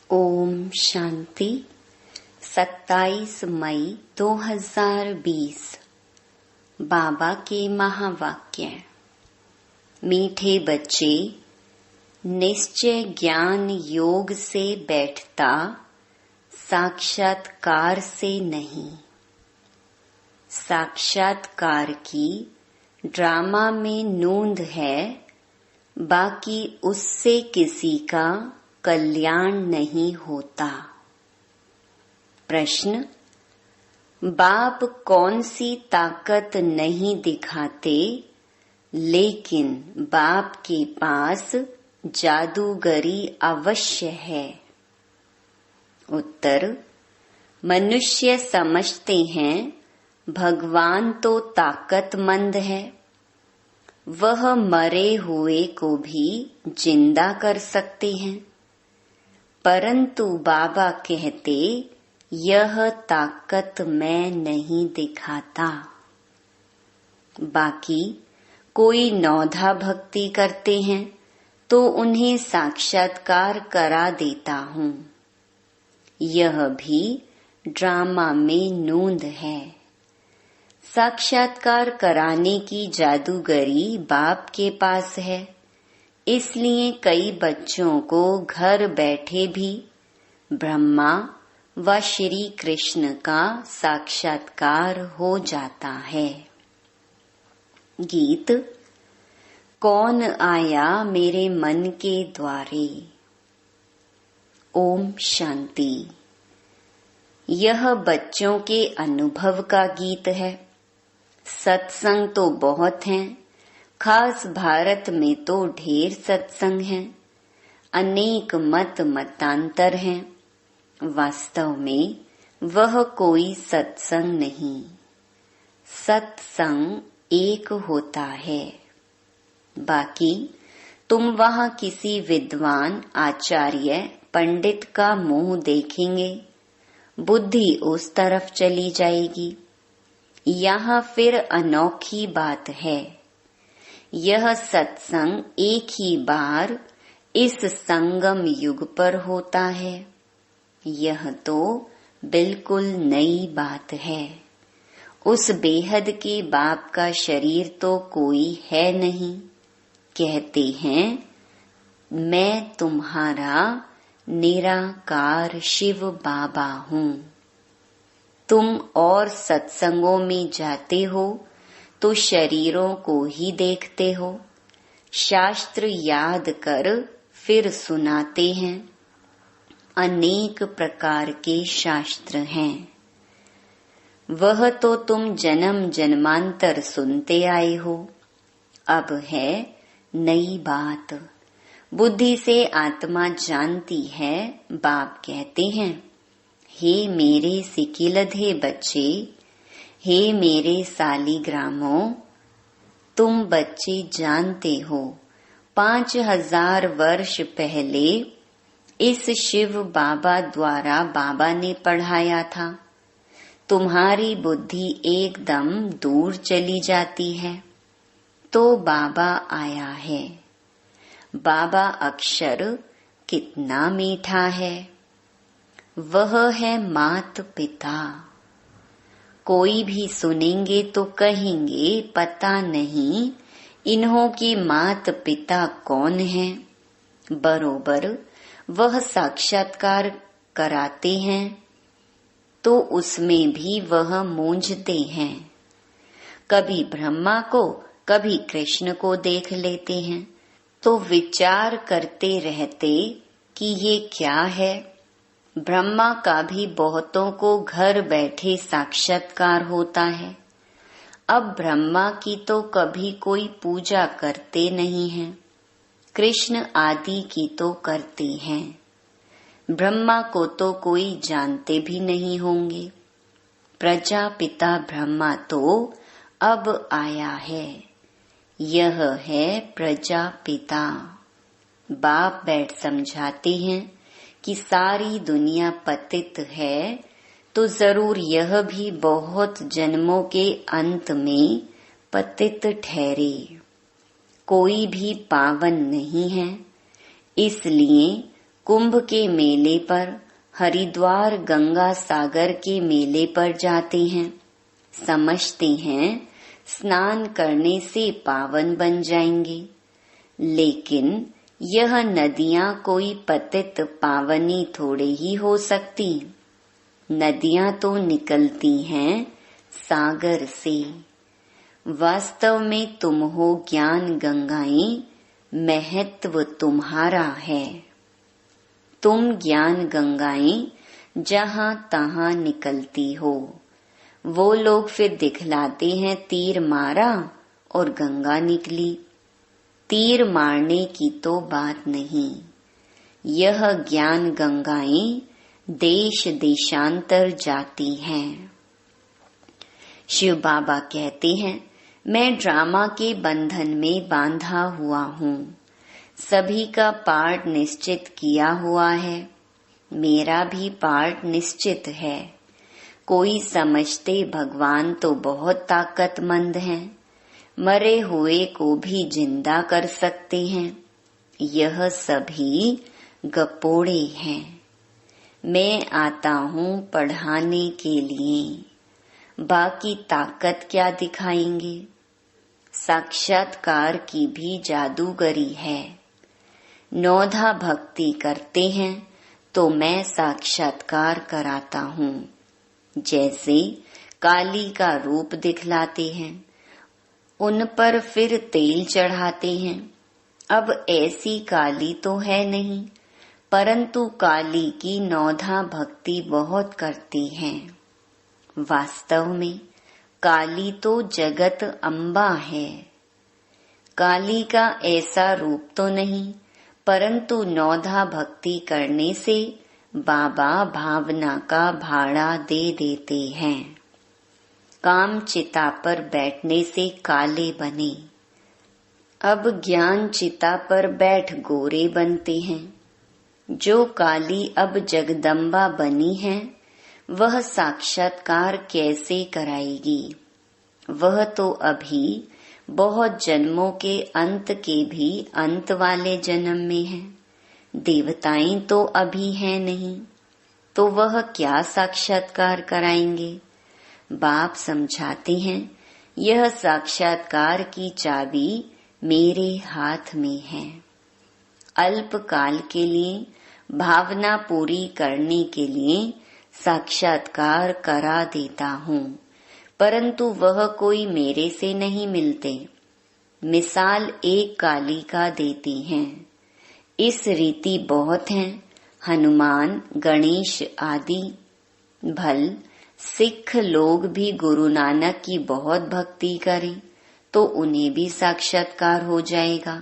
ओम शांति। 27 मई 2020 बाबा के महावाक्य। मीठे बच्चे, निश्चय ज्ञान योग से बैठता, साक्षात्कार से नहीं। साक्षात्कार की ड्रामा में नूंद है, बाकी उससे किसी का कल्याण नहीं होता। प्रश्न: बाप कौन सी ताकत नहीं दिखाते, लेकिन बाप के पास जादूगरी अवश्य है? उत्तर: मनुष्य समझते हैं भगवान तो ताकतमंद है, वह मरे हुए को भी जिंदा कर सकते हैं, परंतु बाबा कहते यह ताकत मैं नहीं दिखाता। बाकी कोई नौधा भक्ति करते हैं तो उन्हें साक्षात्कार करा देता हूँ। यह भी ड्रामा में नूंद है। साक्षात्कार कराने की जादूगरी बाप के पास है, इसलिए कई बच्चों को घर बैठे भी ब्रह्मा व श्री कृष्ण का साक्षात्कार हो जाता है। गीत। कौन आया मेरे मन के द्वारे। ओम शांति। यह बच्चों के अनुभव का गीत है। सत्संग तो बहुत हैं, खास भारत में तो ढेर सत्संग हैं, अनेक मतांतर हैं। वास्तव में वह कोई सत्संग नहीं, सत्संग एक होता है। बाकी तुम वहाँ किसी विद्वान आचार्य पंडित का मुंह देखेंगे, बुद्धि उस तरफ चली जाएगी। यहाँ फिर अनोखी बात है। यह सत्संग एक ही बार इस संगम युग पर होता है। यह तो बिल्कुल नई बात है। उस बेहद के बाप का शरीर तो कोई है नहीं। कहते हैं मैं तुम्हारा निराकार शिव बाबा हूँ। तुम और सत्संगों में जाते हो तो शरीरों को ही देखते हो। शास्त्र याद कर फिर सुनाते हैं। अनेक प्रकार के शास्त्र हैं। वह तो तुम जन्म जन्मांतर सुनते आए हो। अब है नई बात। बुद्धि से आत्मा जानती है। बाप कहते हैं, हे मेरे सिकिलधे बच्चे, हे मेरे सालिग्रामों, तुम बच्चे जानते हो 5000 वर्ष पहले इस शिव बाबा द्वारा बाबा ने पढ़ाया था। तुम्हारी बुद्धि एकदम दूर चली जाती है तो बाबा आया है। बाबा अक्षर कितना मीठा है। वह है मात पिता। कोई भी सुनेंगे तो कहेंगे पता नहीं इन्हों के मात पिता कौन हैं। बरोबर वह साक्षात्कार कराते हैं तो उसमें भी वह मूंझते हैं। कभी ब्रह्मा को कभी कृष्ण को देख लेते हैं तो विचार करते रहते कि ये क्या है। ब्रह्मा का भी बहुतों को घर बैठे साक्षात्कार होता है। अब ब्रह्मा की तो कभी कोई पूजा करते नहीं हैं। कृष्ण आदि की तो करते हैं। ब्रह्मा को तो कोई जानते भी नहीं होंगे। प्रजापिता ब्रह्मा तो अब आया है। यह है प्रजापिता। बाप बैठ समझाते हैं कि सारी दुनिया पतित है तो जरूर यह भी बहुत जन्मों के अंत में पतित ठहरे। कोई भी पावन नहीं है, इसलिए कुंभ के मेले पर, हरिद्वार गंगा सागर के मेले पर जाते हैं, समझते हैं स्नान करने से पावन बन जाएंगे। लेकिन यह नदियां कोई पतित पावनी थोड़े ही हो सकती। नदियां तो निकलती हैं सागर से। वास्तव में तुम हो ज्ञान गंगाएं, महत्व तुम्हारा है। तुम ज्ञान गंगाएं जहां तहां निकलती हो। वो लोग फिर दिखलाते हैं तीर मारा और गंगा निकली। तीर मारने की तो बात नहीं। यह ज्ञान गंगाएं देश देशांतर जाती हैं। शिव बाबा कहते हैं, मैं ड्रामा के बंधन में बांधा हुआ हूँ। सभी का पार्ट निश्चित किया हुआ है, मेरा भी पार्ट निश्चित है। कोई समझते भगवान तो बहुत ताकतमंद हैं, मरे हुए को भी जिंदा कर सकते हैं। यह सभी गपोड़े हैं। मैं आता हूँ पढ़ाने के लिए, बाकी ताकत क्या दिखाएंगे। साक्षात्कार की भी जादूगरी है। नौधा भक्ति करते हैं तो मैं साक्षात्कार कराता हूँ। जैसे काली का रूप दिखलाते हैं, उन पर फिर तेल चढ़ाते हैं। अब ऐसी काली तो है नहीं, परंतु काली की नौधा भक्ति बहुत करती हैं। वास्तव में काली तो जगत अम्बा है। काली का ऐसा रूप तो नहीं, परंतु नौधा भक्ति करने से बाबा भावना का भाड़ा दे देते हैं। काम चिता पर बैठने से काले बने, अब ज्ञान चिता पर बैठ गोरे बनते हैं। जो काली अब जगदम्बा बनी है, वह साक्षात्कार कैसे कराएगी। वह तो अभी बहुत जन्मों के अंत के भी अंत वाले जन्म में है। देवताएं तो अभी हैं नहीं, तो वह क्या साक्षात्कार कराएंगे। बाप समझाते हैं, यह साक्षात्कार की चाबी मेरे हाथ में है। अल्प काल के लिए भावना पूरी करने के लिए साक्षात्कार करा देता हूँ, परंतु वह कोई मेरे से नहीं मिलते। मिसाल एक काली का देती हैं। इस रीति बहुत हैं, हनुमान, गणेश आदि। भल सिख लोग भी गुरु नानक की बहुत भक्ति करें तो उन्हें भी साक्षात्कार हो जाएगा,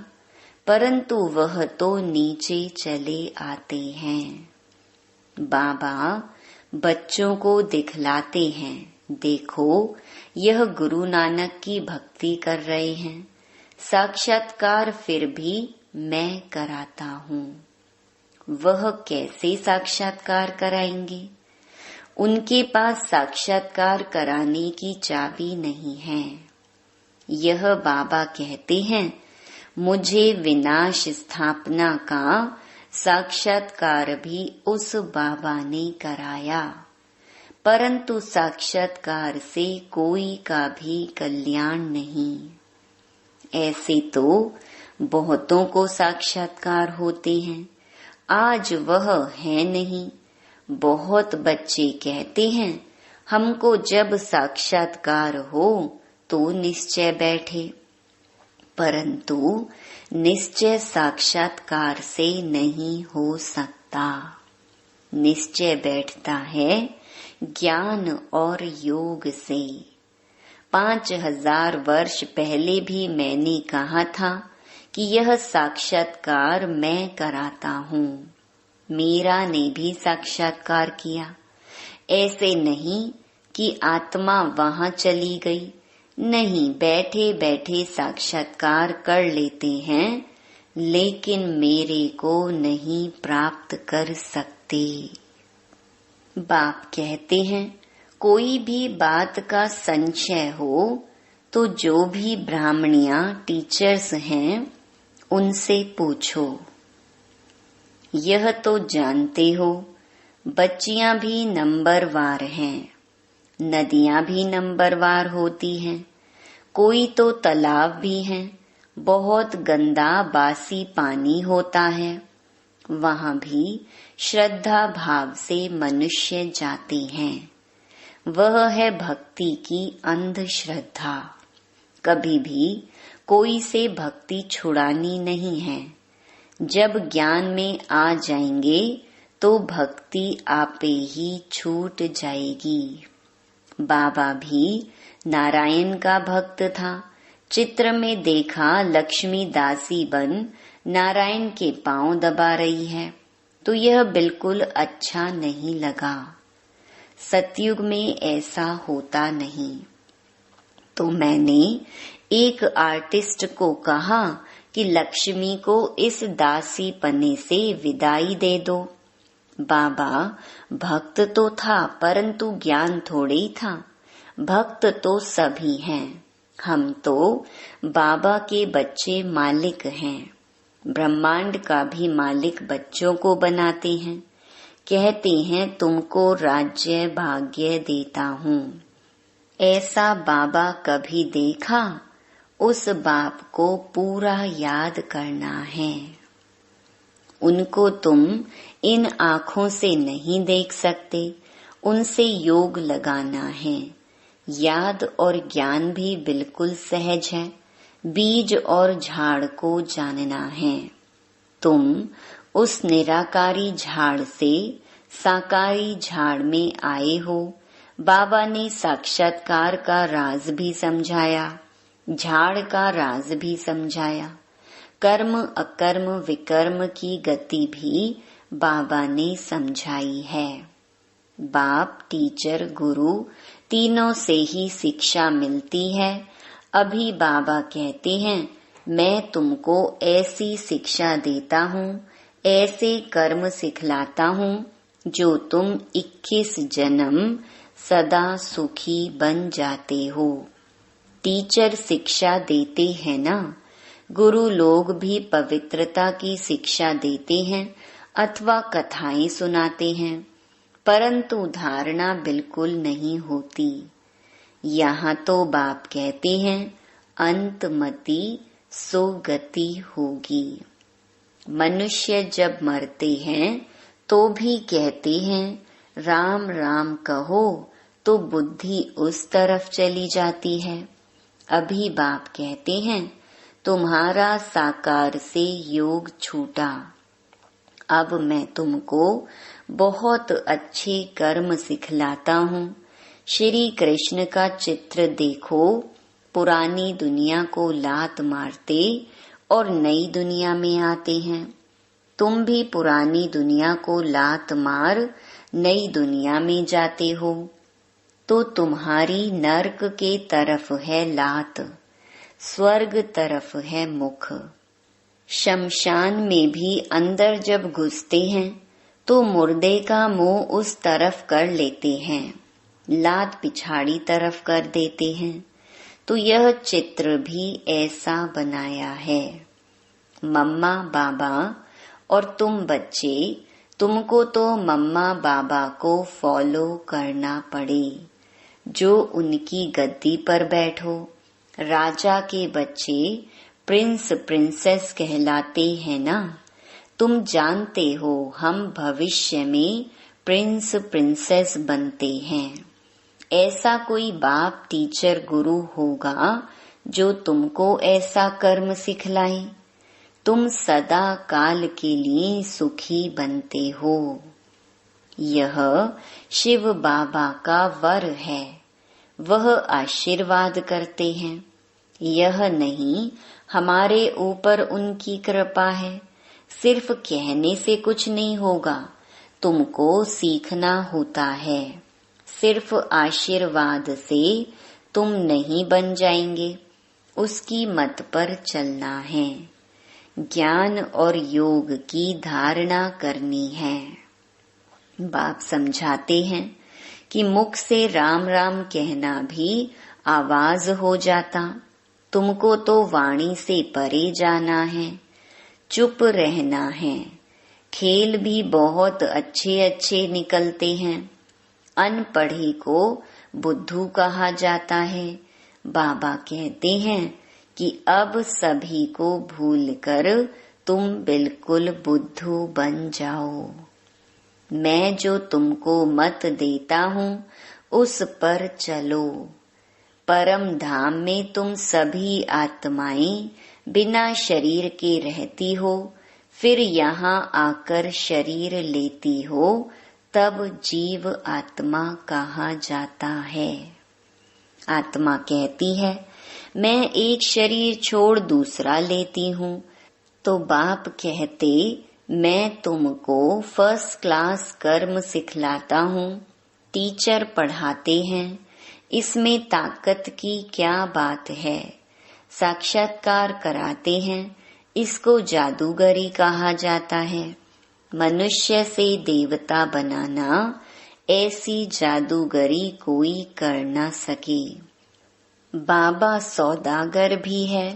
परंतु वह तो नीचे चले आते हैं। बाबा बच्चों को दिखलाते हैं, देखो यह गुरु नानक की भक्ति कर रहे हैं। साक्षात्कार फिर भी मैं कराता हूँ। वह कैसे साक्षात्कार कराएंगे। उनके पास साक्षात्कार कराने की चाबी नहीं है। यह बाबा कहते हैं, मुझे विनाश स्थापना का साक्षात्कार भी उस बाबा ने कराया, परंतु साक्षात्कार से कोई का भी कल्याण नहीं। ऐसे तो बहुतों को साक्षात्कार होते हैं, आज वह है नहीं। बहुत बच्चे कहते हैं, हमको जब साक्षात्कार हो तो निश्चय बैठे, परंतु निश्चय साक्षात्कार से नहीं हो सकता। निश्चय बैठता है ज्ञान और योग से। 5000 वर्ष पहले भी मैंने कहा था कि यह साक्षात्कार मैं कराता हूँ। मीरा ने भी साक्षात्कार किया। ऐसे नहीं कि आत्मा वहाँ चली गई, नहीं, बैठे बैठे साक्षात्कार कर लेते हैं, लेकिन मेरे को नहीं प्राप्त कर सकते। बाप कहते हैं, कोई भी बात का संशय हो तो जो भी ब्राह्मणियां टीचर्स हैं उनसे पूछो। यह तो जानते हो, बच्चियां भी नंबरवार हैं, नदियां भी नंबरवार होती हैं, कोई तो तालाब भी हैं, बहुत गंदा बासी पानी होता है, वहां भी श्रद्धा भाव से मनुष्य जाते हैं। वह है भक्ति की अंधश्रद्धा। कभी भी कोई से भक्ति छुड़ानी नहीं है। जब ज्ञान में आ जाएंगे तो भक्ति आपे ही छूट जाएगी। बाबा भी नारायण का भक्त था। चित्र में देखा लक्ष्मी दासी बन नारायण के पांव दबा रही है, तो यह बिल्कुल अच्छा नहीं लगा। सतयुग में ऐसा होता नहीं। तो मैंने एक आर्टिस्ट को कहा कि लक्ष्मी को इस दासी पने से विदाई दे दो। बाबा भक्त तो था, परंतु ज्ञान थोड़े ही था। भक्त तो सभी हैं। हम तो बाबा के बच्चे मालिक हैं। ब्रह्मांड का भी मालिक बच्चों को बनाते हैं। कहते हैं तुमको राज्य भाग्य देता हूँ। ऐसा बाबा कभी देखा? उस बाप को पूरा याद करना है। उनको तुम इन आँखों से नहीं देख सकते, उनसे योग लगाना है। याद और ज्ञान भी बिल्कुल सहज है। बीज और झाड़ को जानना है। तुम उस निराकारी झाड़ से साकारी झाड़ में आए हो। बाबा ने साक्षात्कार का राज भी समझाया, झाड़ का राज भी समझाया। कर्म अकर्म विकर्म की गति भी बाबा ने समझाई है। बाप, टीचर, गुरु तीनों से ही शिक्षा मिलती है। अभी बाबा कहते हैं मैं तुमको ऐसी शिक्षा देता हूँ, ऐसे कर्म सिखलाता हूँ जो तुम 21 जन्म सदा सुखी बन जाते हो। टीचर शिक्षा देते हैं ना, गुरु लोग भी पवित्रता की शिक्षा देते हैं अथवा कथाएं सुनाते हैं, परंतु धारणा बिल्कुल नहीं होती। यहाँ तो बाप कहते हैं अंतमति सो गति होगी। मनुष्य जब मरते हैं तो भी कहते हैं राम राम कहो, तो बुद्धि उस तरफ चली जाती है। अभी बाप कहते हैं तुम्हारा साकार से योग छूटा। अब मैं तुमको बहुत अच्छे कर्म सिखलाता हूँ। श्री कृष्ण का चित्र देखो, पुरानी दुनिया को लात मारते और नई दुनिया में आते हैं। तुम भी पुरानी दुनिया को लात मार नई दुनिया में जाते हो। तो तुम्हारी नरक के तरफ है लात, स्वर्ग तरफ है मुख। शमशान में भी अंदर जब घुसते हैं तो मुर्दे का मुंह उस तरफ कर लेते हैं, लात पिछाड़ी तरफ कर देते हैं। तो यह चित्र भी ऐसा बनाया है। मम्मा बाबा और तुम बच्चे, तुमको तो मम्मा बाबा को फॉलो करना पड़े, जो उनकी गद्दी पर बैठो। राजा के बच्चे प्रिंस प्रिंसेस कहलाते हैं ना। तुम जानते हो हम भविष्य में प्रिंस प्रिंसेस बनते हैं। ऐसा कोई बाप, टीचर, गुरु होगा जो तुमको ऐसा कर्म सिखलाए। तुम सदा काल के लिए सुखी बनते हो। यह शिव बाबा का वर है। वह आशीर्वाद करते हैं। यह नहीं हमारे ऊपर उनकी कृपा है। सिर्फ कहने से कुछ नहीं होगा, तुमको सीखना होता है। सिर्फ आशीर्वाद से तुम नहीं बन जाएंगे, उसकी मत पर चलना है। ज्ञान और योग की धारणा करनी है। बाप समझाते हैं कि मुख से राम राम कहना भी आवाज हो जाता। तुमको तो वाणी से परे जाना है, चुप रहना है। खेल भी बहुत अच्छे अच्छे निकलते हैं। अनपढ़े को बुद्धू कहा जाता है। बाबा कहते हैं कि अब सभी को भूलकर तुम बिल्कुल बुद्धू बन जाओ। मैं जो तुमको मत देता हूँ उस पर चलो। परम धाम में तुम सभी आत्माएं बिना शरीर के रहती हो, फिर यहाँ आकर शरीर लेती हो, तब जीव आत्मा कहा जाता है। आत्मा कहती है मैं एक शरीर छोड़ दूसरा लेती हूँ, तो बाप कहते मैं तुमको फर्स्ट क्लास कर्म सिखलाता हूँ। टीचर पढ़ाते हैं, इसमें ताकत की क्या बात है। साक्षात्कार कराते हैं, इसको जादूगरी कहा जाता है। मनुष्य से देवता बनाना, ऐसी जादूगरी कोई कर न सके। बाबा सौदागर भी है,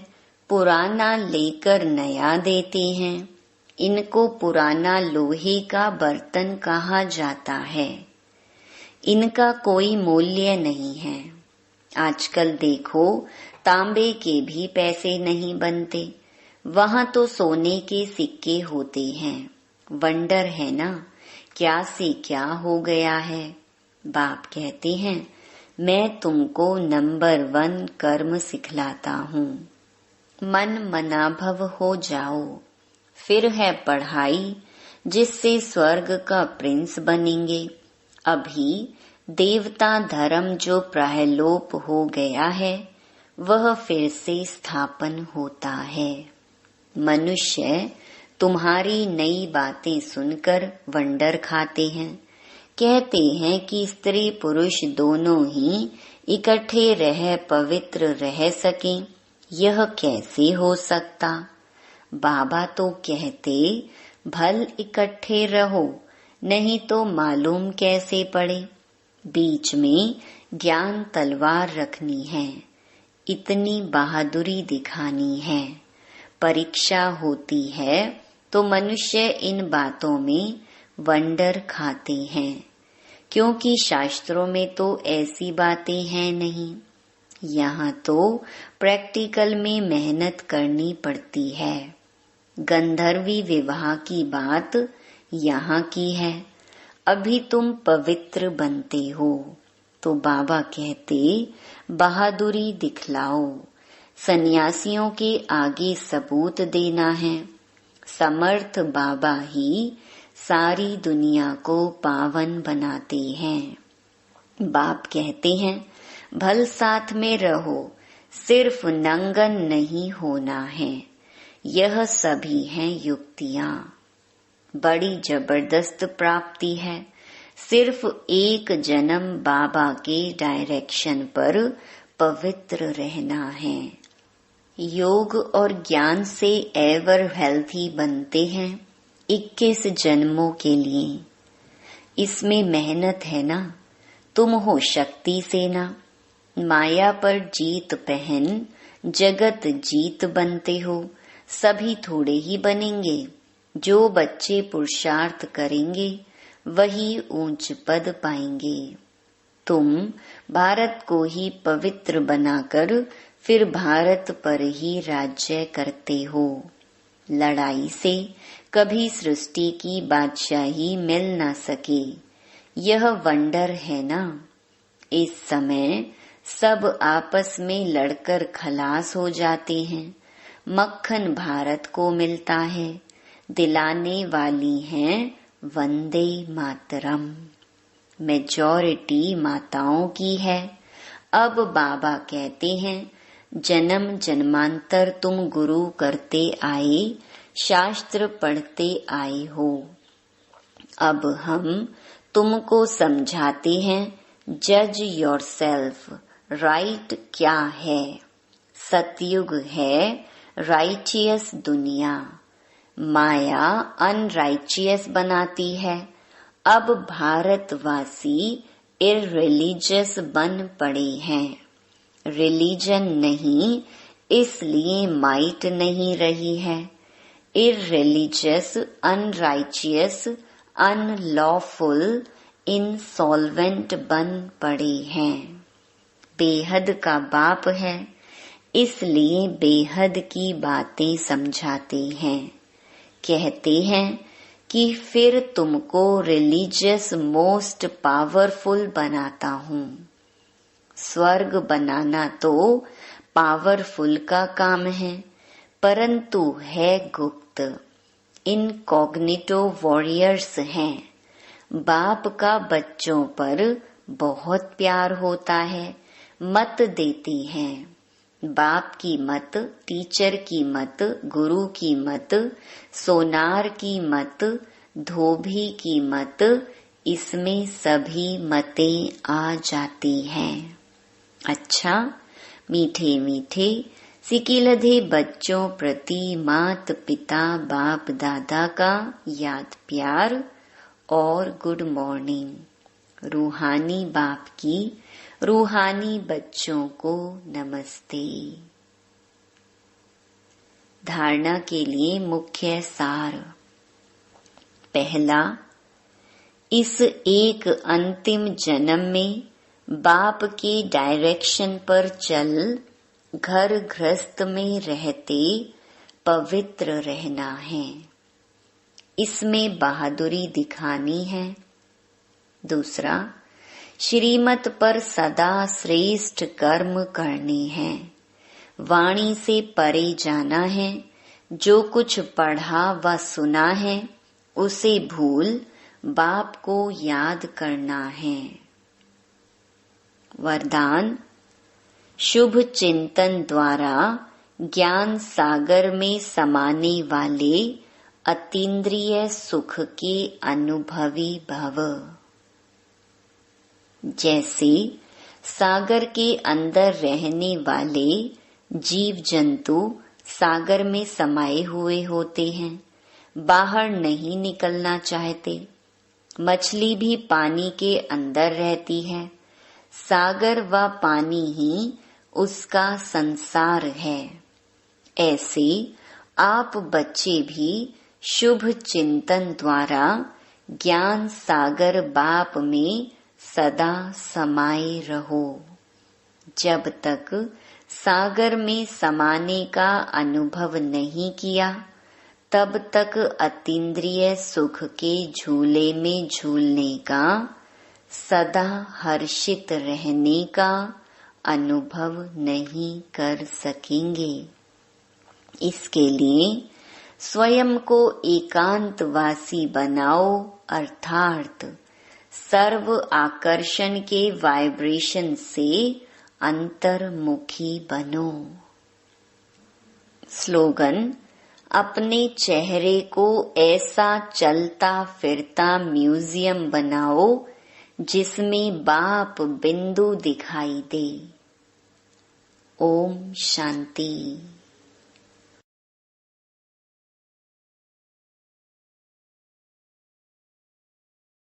पुराना लेकर नया देते हैं। इनको पुराना लोहे का बर्तन कहा जाता है। इनका कोई मूल्य नहीं है। आजकल देखो तांबे के भी पैसे नहीं बनते, वहाँ तो सोने के सिक्के होते हैं। वंडर है ना, क्या से क्या हो गया है। बाप कहते हैं मैं तुमको नंबर 1 कर्म सिखलाता हूँ। मन मनाभव हो जाओ। फिर है पढ़ाई, जिससे स्वर्ग का प्रिंस बनेंगे। अभी देवता धर्म जो प्रहलोप हो गया है, वह फिर से स्थापन होता है। मनुष्य तुम्हारी नई बातें सुनकर वंडर खाते हैं। कहते हैं कि स्त्री पुरुष दोनों ही इकट्ठे रह पवित्र रह सकें। यह कैसे हो सकता। बाबा तो कहते भल इकट्ठे रहो, नहीं तो मालूम कैसे पड़े। बीच में ज्ञान तलवार रखनी है, इतनी बहादुरी दिखानी है। परीक्षा होती है तो मनुष्य इन बातों में वंडर खाते हैं, क्योंकि शास्त्रों में तो ऐसी बातें हैं नहीं। यहाँ तो प्रैक्टिकल में मेहनत करनी पड़ती है। गंधर्वी विवाह की बात यहाँ की है। अभी तुम पवित्र बनते हो, तो बाबा कहते बहादुरी दिखलाओ। सन्यासियों के आगे सबूत देना है। समर्थ बाबा ही सारी दुनिया को पावन बनाते हैं। बाप कहते हैं भल साथ में रहो, सिर्फ नंगन नहीं होना है। यह सभी हैं युक्तियाँ। बड़ी जबरदस्त प्राप्ति है। सिर्फ एक जन्म बाबा के डायरेक्शन पर पवित्र रहना है। योग और ज्ञान से एवर हेल्थी बनते हैं 21 जन्मों के लिए। इसमें मेहनत है ना। तुम हो शक्ति सेना, माया पर जीत पहन जगत जीत बनते हो। सभी थोड़े ही बनेंगे। जो बच्चे पुरुषार्थ करेंगे वही ऊंच पद पाएंगे। तुम भारत को ही पवित्र बनाकर फिर भारत पर ही राज्य करते हो। लड़ाई से कभी सृष्टि की बादशाही मिल ना सके। यह वंडर है ना। इस समय सब आपस में लड़कर खलास हो जाते हैं। मक्खन भारत को मिलता है। दिलाने वाली हैं वंदे मातरम। मेजॉरिटी माताओं की है। अब बाबा कहते हैं जन्म जन्मांतर तुम गुरु करते आए, शास्त्र पढ़ते आए हो। अब हम तुमको समझाते हैं जज योरसेल्फ, राइट क्या है। सतयुग है राइचियस दुनिया, माया अनराइचियस बनाती है। अब भारतवासी इररिलीजियस बन पड़े हैं। रिलीजन नहीं, इसलिए माइट नहीं रही है। irreligious, unrighteous, unlawful, insolvent बन पड़े हैं। बेहद का बाप है, इसलिए बेहद की बातें समझाते हैं। कहते हैं कि फिर तुमको रिलीजियस मोस्ट पावरफुल बनाता हूँ। स्वर्ग बनाना तो पावरफुल का काम है, परंतु है गुप्त। इनकॉग्निटो वॉरियर्स हैं। बाप का बच्चों पर बहुत प्यार होता है, मत देती हैं। बाप की मत, टीचर की मत, गुरु की मत, सोनार की मत, धोबी की मत, इसमें सभी मतें आ जाती हैं। अच्छा, मीठे मीठे सिकिलधे बच्चों प्रति मात पिता बाप दादा का याद प्यार और गुड मॉर्निंग। रूहानी बाप की रूहानी बच्चों को नमस्ते। धारणा के लिए मुख्य सार। पहला, इस एक अंतिम जन्म में बाप के डायरेक्शन पर चल घर गृहस्थ में रहते पवित्र रहना है। इसमें बहादुरी दिखानी है। दूसरा, श्रीमत पर सदा श्रेष्ठ कर्म करने हैं। वाणी से परे जाना है। जो कुछ पढ़ा व सुना है उसे भूल बाप को याद करना है। वरदान, शुभ चिंतन द्वारा ज्ञान सागर में समाने वाले अतीन्द्रिय सुख के अनुभवी भव। जैसे सागर के अंदर रहने वाले जीव जंतु सागर में समाये हुए होते हैं, बाहर नहीं निकलना चाहते। मछली भी पानी के अंदर रहती है। सागर व पानी ही उसका संसार है। ऐसे आप बच्चे भी शुभ चिंतन द्वारा ज्ञान सागर बाप में सदा समाये रहो। जब तक सागर में समाने का अनुभव नहीं किया, तब तक अतीन्द्रिय सुख के झूले में झूलने का, सदा हर्षित रहने का अनुभव नहीं कर सकेंगे। इसके लिए स्वयं को एकांतवासी बनाओ, अर्थात सर्व आकर्षण के वाइब्रेशन से अंतर्मुखी बनो। स्लोगन, अपने चेहरे को ऐसा चलता फिरता म्यूजियम बनाओ जिसमें बाप बिंदु दिखाई दे। ओम शांति।